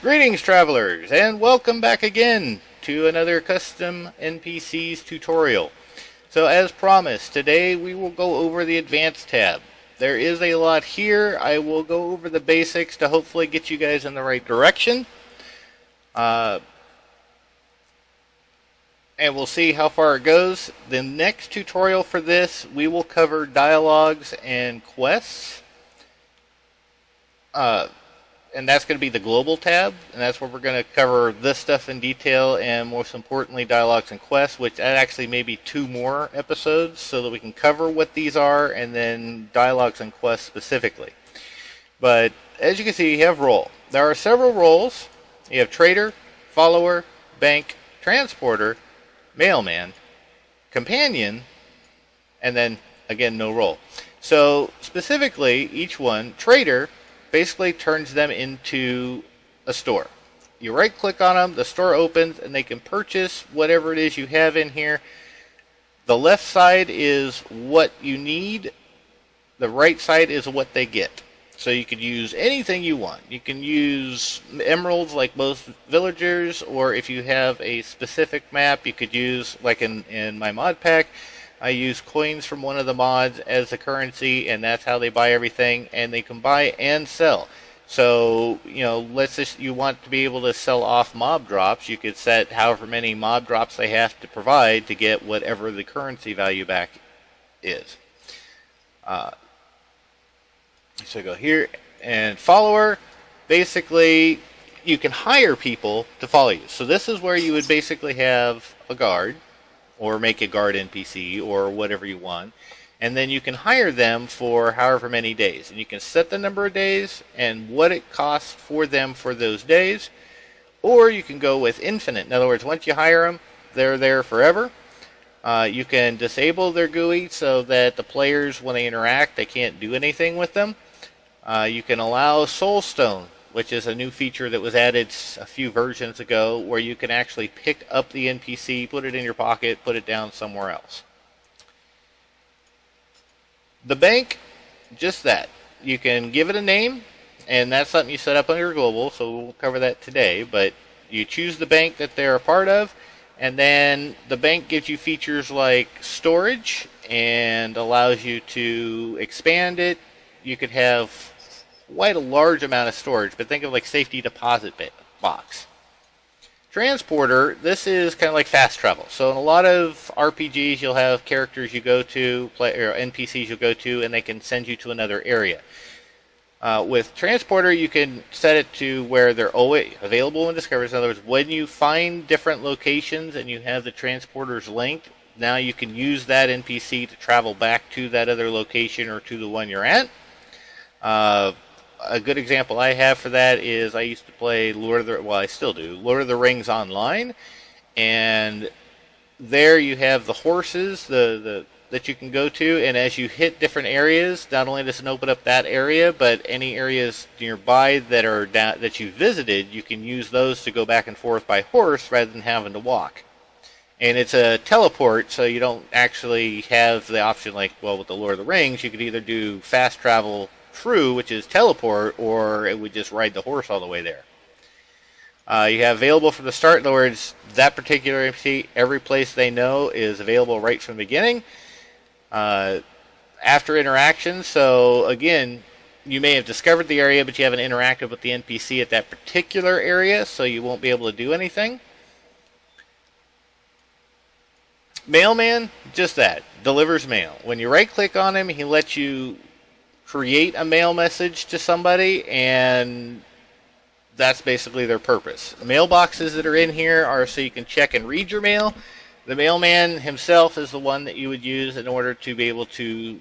Greetings, travelers, and welcome back again to another Custom NPC's tutorial. So, as promised, today we will go over the Advanced tab. There is a lot here. I will go over the basics to hopefully get you guys in the right direction. And we'll see how far it goes. The next tutorial for this, we will cover dialogues and quests. And that's going to be the global tab, and that's where we're going to cover this stuff in detail, and most importantly, dialogues and quests, which that actually may be 2 more episodes, so that we can cover what these are, and then dialogues and quests specifically. But as you can see, you have role. There are several roles. You have trader, follower, bank, transporter, mailman, companion, and then again no role. So specifically, each one, trader basically turns them into a store. You right click on them, the store opens, and they can purchase whatever it is you have in here. The left side is what you need, the right side is what they get. So you could use anything you want. You can use emeralds like most villagers, or if you have a specific map, you could use, like in my mod pack, I use coins from one of the mods as the currency, and that's how they buy everything, and they can buy and sell. So, you know, let's just, you want to be able to sell off mob drops, you could set however many mob drops they have to provide to get whatever the currency value back is. So go here, and follower, basically, you can hire people to follow you. So this is where you would basically have a guard, or make a guard NPC, or whatever you want, and then you can hire them for however many days, and you can set the number of days and what it costs for them for those days, or you can go with infinite. In other words, once you hire them, they're there forever. You can disable their GUI so that the players, when they interact, they can't do anything with them. You can allow soulstone, which is a new feature that was added a few versions ago, where you can actually pick up the NPC, put it in your pocket, put it down somewhere else. The bank, just that. You can give it a name, and that's something you set up on your global, so we'll cover that today, but you choose the bank that they're a part of, and then the bank gives you features like storage, and allows you to expand it. You could have quite a large amount of storage, but think of like safety deposit box. Transporter, this is kind of like fast travel. So in a lot of RPGs, you'll have characters you go to, or NPCs you'll go to, and they can send you to another area. With Transporter, you can set it to where they're always available in Discoveries. In other words, when you find different locations and you have the transporters linked, now you can use that NPC to travel back to that other location or to the one you're at. A good example I have for that is I used to play I still do, Lord of the Rings online, and there you have the horses that you can go to, and as you hit different areas, not only does it open up that area, but any areas nearby that are that you visited, you can use those to go back and forth by horse rather than having to walk. And it's a teleport, so you don't actually have the option like, well, with the Lord of the Rings, you could either do fast travel true, which is teleport, or it would just ride the horse all the way there. You have available from the start. In other words, that particular NPC, every place they know is available right from the beginning. After interaction, so again, you may have discovered the area, but you haven't interacted with the NPC at that particular area, so you won't be able to do anything. Mailman, just that, delivers mail. When you right click on him, he lets you create a mail message to somebody, and that's basically their purpose. The mailboxes that are in here are so you can check and read your mail. The mailman himself is the one that you would use in order to be able to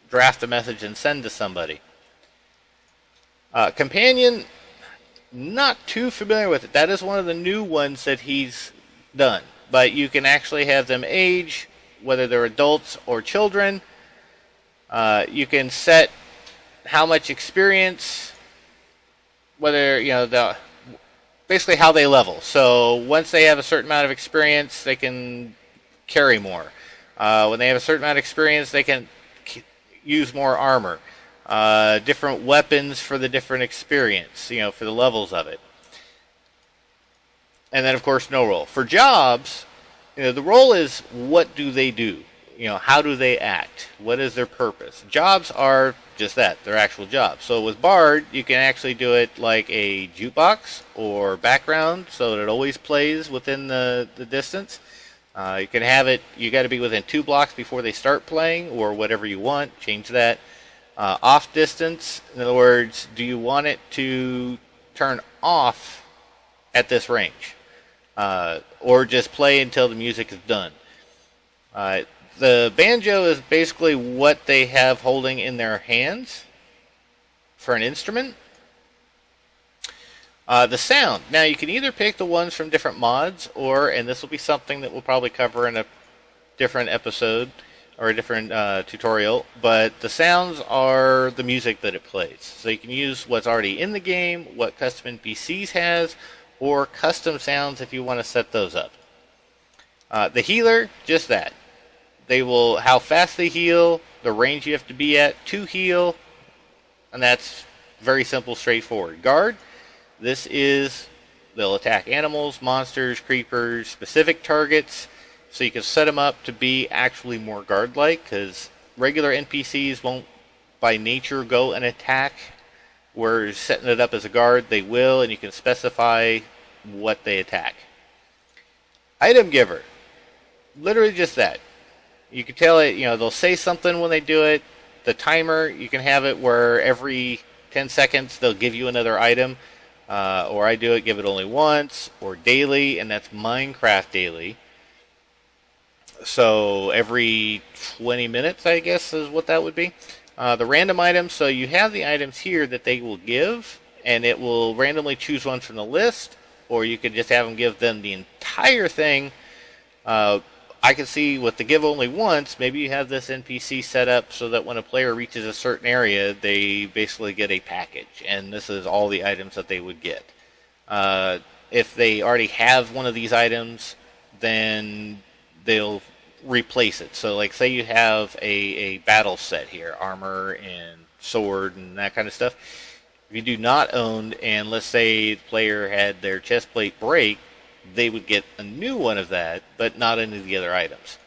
draft a message and send to somebody. Companion, not too familiar with it. That is one of the new ones that he's done. But you can actually have them age, whether they're adults or children. You can set how much experience, whether, you know, basically how they level. So once they have a certain amount of experience, they can carry more. When they have a certain amount of experience, they can use more armor. Different weapons for the different experience, you know, for the levels of it. And then, of course, no role. For jobs, the role is what do they do? How do they act? What is their purpose? Jobs are just that. They're actual jobs. So with Bard, you can actually do it like a jukebox or background so that it always plays within the distance. You can have it, you got to be within 2 blocks before they start playing or whatever you want. Change that. Off distance, in other words, do you want it to turn off at this range? Or just play until the music is done. The banjo is basically what they have holding in their hands for an instrument. The sound. Now you can either pick the ones from different mods, or, and this will be something that we'll probably cover in a different episode or a different tutorial, but the sounds are the music that it plays. So you can use what's already in the game, what CustomNPC's has, or custom sounds if you want to set those up. The healer, just that. They will, how fast they heal, the range you have to be at to heal, and that's very simple, straightforward. Guard, this is, they'll attack animals, monsters, creepers, specific targets, so you can set them up to be actually more guard-like, because regular NPCs won't by nature go and attack. Where setting it up as a guard, they will, and you can specify what they attack. Item giver, literally just that. You can tell it, they'll say something when they do it. The timer, you can have it where every 10 seconds they'll give you another item. Or I do it, give it only once, or daily, and that's Minecraft daily. So every 20 minutes, I guess, is what that would be. The random items, so you have the items here that they will give, and it will randomly choose one from the list, or you could just have them give them the entire thing. I can see with the give only once, maybe you have this NPC set up so that when a player reaches a certain area, they basically get a package, and this is all the items that they would get. If they already have one of these items, then they'll replace it. So like say you have a battle set here, armor and sword and that kind of stuff. If you do not own, and let's say the player had their chest plate break, they would get a new one of that, but not any of the other items.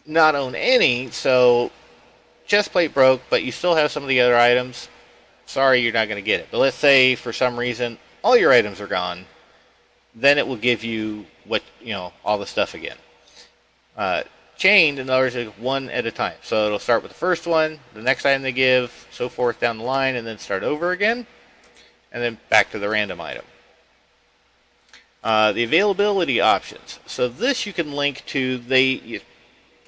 Not own any, so chest plate broke, but you still have some of the other items. Sorry, you're not going to get it. But let's say for some reason all your items are gone, then it will give you what all the stuff again. Chained, in other words, one at a time. So it'll start with the first one, the next item they give, so forth down the line, and then start over again. And then back to the random item. The availability options. So this you can link to the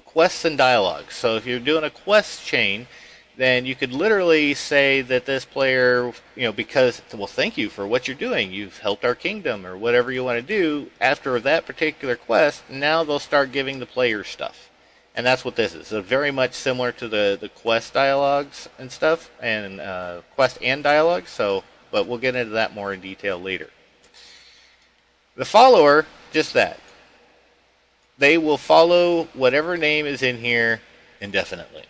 quests and dialogues. So if you're doing a quest chain, then you could literally say that this player, because, well, thank you for what you're doing. You've helped our kingdom, or whatever you want to do. After that particular quest, now they'll start giving the player stuff. And that's what this is. So very much similar to the quest dialogues and stuff, and quest and dialogues. But we'll get into that more in detail later. The follower, just that. They will follow whatever name is in here indefinitely.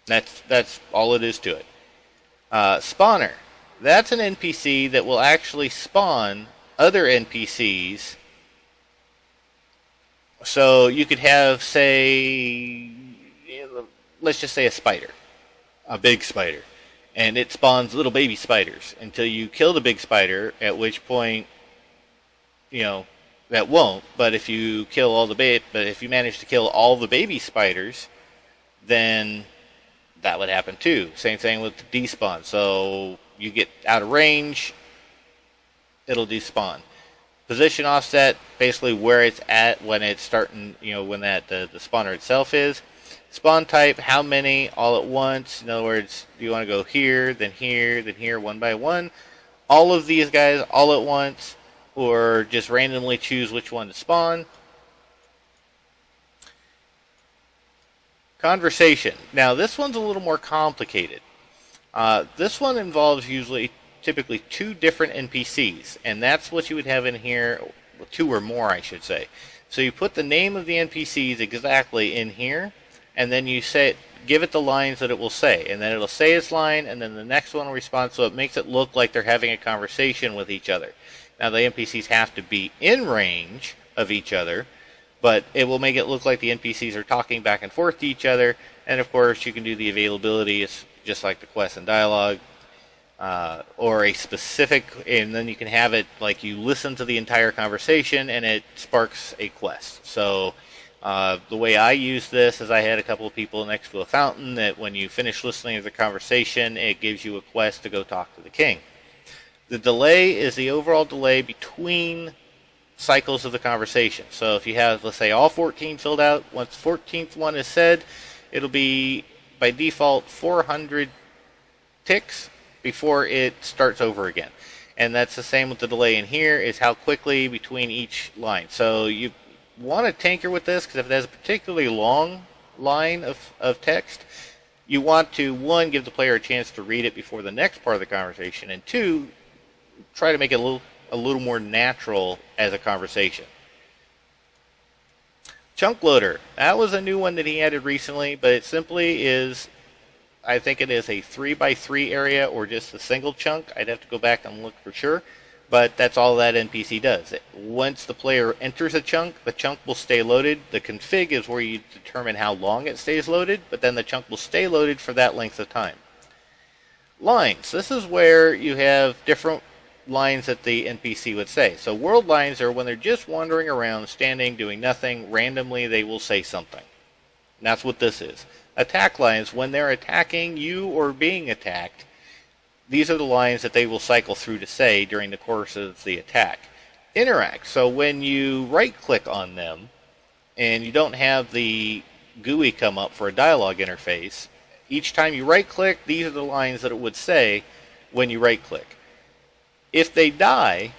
That's all it is to it. Spawner. That's an NPC that will actually spawn other NPCs. So you could have, say, let's just say a spider. A big spider. And it spawns little baby spiders until you kill the big spider, at which point, that won't. But if you kill if you manage to kill all the baby spiders, then that would happen too. Same thing with despawn. So you get out of range, it'll despawn. Position offset, basically where it's at when it's starting, when that the spawner itself is. Spawn type, how many all at once? In other words, do you want to go here, then here, then here, one by one? All of these guys all at once, or just randomly choose which one to spawn? Conversation. Now, this one's a little more complicated. This one involves typically 2 different NPCs, and that's what you would have in here, 2 or more, I should say. So you put the name of the NPCs exactly in here, and then you give it the lines that it will say, and then it'll say its line, and then the next one will respond, so it makes it look like they're having a conversation with each other. Now, the NPCs have to be in range of each other, but it will make it look like the NPCs are talking back and forth to each other, and of course, you can do the availability, it's just like the quest and dialogue, or a specific, and then you can have it like you listen to the entire conversation, and it sparks a quest. So, the way I use this is I had a couple of people next to a fountain that when you finish listening to the conversation, it gives you a quest to go talk to the king. The delay is the overall delay between cycles of the conversation. So if you have, let's say, all 14 filled out, once the 14th one is said, it'll be, by default, 400 ticks before it starts over again. And that's the same with the delay in here, is how quickly between each line. So you want to tinker with this, because if it has a particularly long line of text, you want to, one, give the player a chance to read it before the next part of the conversation, and two, try to make it a little more natural as a conversation. Chunk loader. That was a new one that he added recently, but it simply is, I think it is a 3x3 area or just a single chunk. I'd have to go back and look for sure. But that's all that NPC does. Once the player enters a chunk, the chunk will stay loaded. The config is where you determine how long it stays loaded, but then the chunk will stay loaded for that length of time. Lines. This is where you have different lines that the NPC would say. So world lines are when they're just wandering around, standing, doing nothing. Randomly, they will say something. And that's what this is. Attack lines, when they're attacking you or being attacked, these are the lines that they will cycle through to say during the course of the attack. Interact. So when you right-click on them, and you don't have the GUI come up for a dialogue interface, each time you right-click, these are the lines that it would say when you right-click. If they die,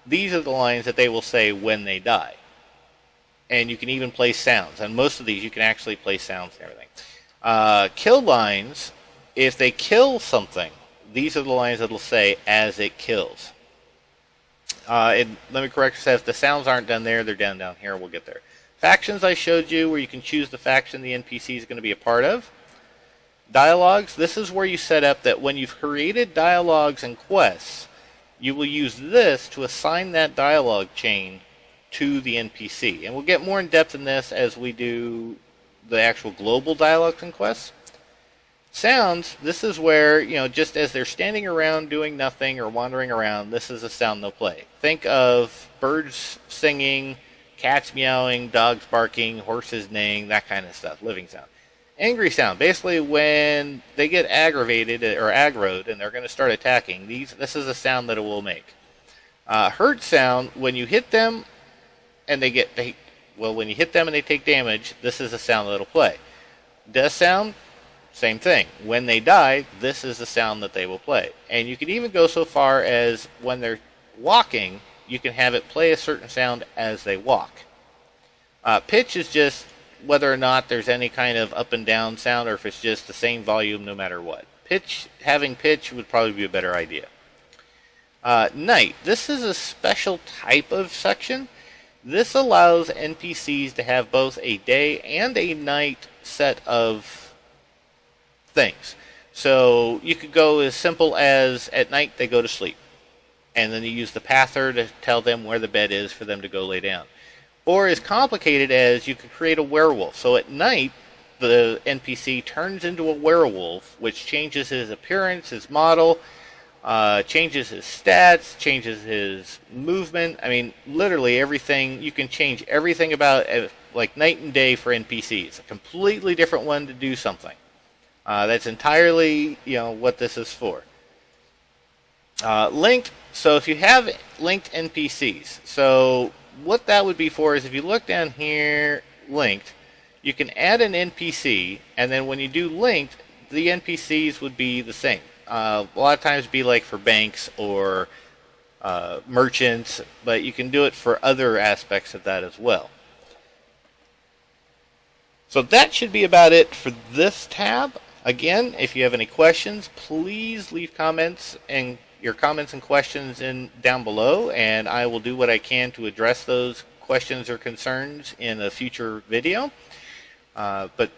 these are the lines that they will say when they die. And you can even place sounds. And most of these, you can actually place sounds and everything. Kill lines, if they kill something, these are the lines that will say as it kills. And let me correct myself. If the sounds aren't done there, they're down here. We'll get there. Factions I showed you, where you can choose the faction the NPC is going to be a part of. Dialogues, this is where you set up that when you've created dialogues and quests, you will use this to assign that dialogue chain to the NPC. And we'll get more in depth in this as we do the actual global dialogues and quests. Sounds, this is where, just as they're standing around doing nothing or wandering around, this is a sound they'll play. Think of birds singing, cats meowing, dogs barking, horses neighing, that kind of stuff, living sound. Angry sound, basically when they get aggravated or aggroed and they're going to start attacking, this is a sound that it will make. Hurt sound, when you hit them and when you hit them and they take damage, this is a sound that it'll play. Death sound, same thing. When they die, this is the sound that they will play. And you can even go so far as when they're walking, you can have it play a certain sound as they walk. Pitch is just whether or not there's any kind of up and down sound, or if it's just the same volume no matter what. Having pitch would probably be a better idea. Night. This is a special type of section. This allows NPCs to have both a day and a night set of things. So you could go as simple as at night they go to sleep, and then you use the pather to tell them where the bed is for them to go lay down. Or as complicated as you could create a werewolf. So at night the NPC turns into a werewolf, which changes his appearance, his model, changes his stats, changes his movement. I mean, literally everything. You can change everything about like night and day for NPCs. A completely different one to do something. That's entirely, what this is for. Linked. So if you have linked NPCs, so what that would be for is if you look down here, linked, you can add an NPC, and then when you do linked, the NPCs would be the same. A lot of times it'd be like for banks or merchants, but you can do it for other aspects of that as well. So that should be about it for this tab. Again, if you have any questions, please leave comments and your comments and questions down below, and I will do what I can to address those questions or concerns in a future video. But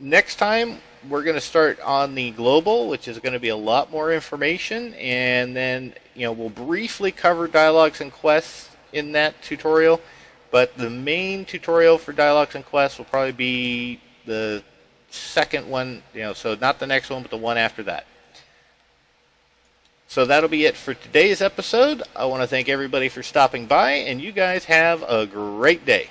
next time, we're going to start on the global, which is going to be a lot more information, and then we'll briefly cover dialogues and quests in that tutorial. But the main tutorial for dialogues and quests will probably be the second one, so not the next one, but the one after that. So that'll be it for today's episode. I want to thank everybody for stopping by, and you guys have a great day.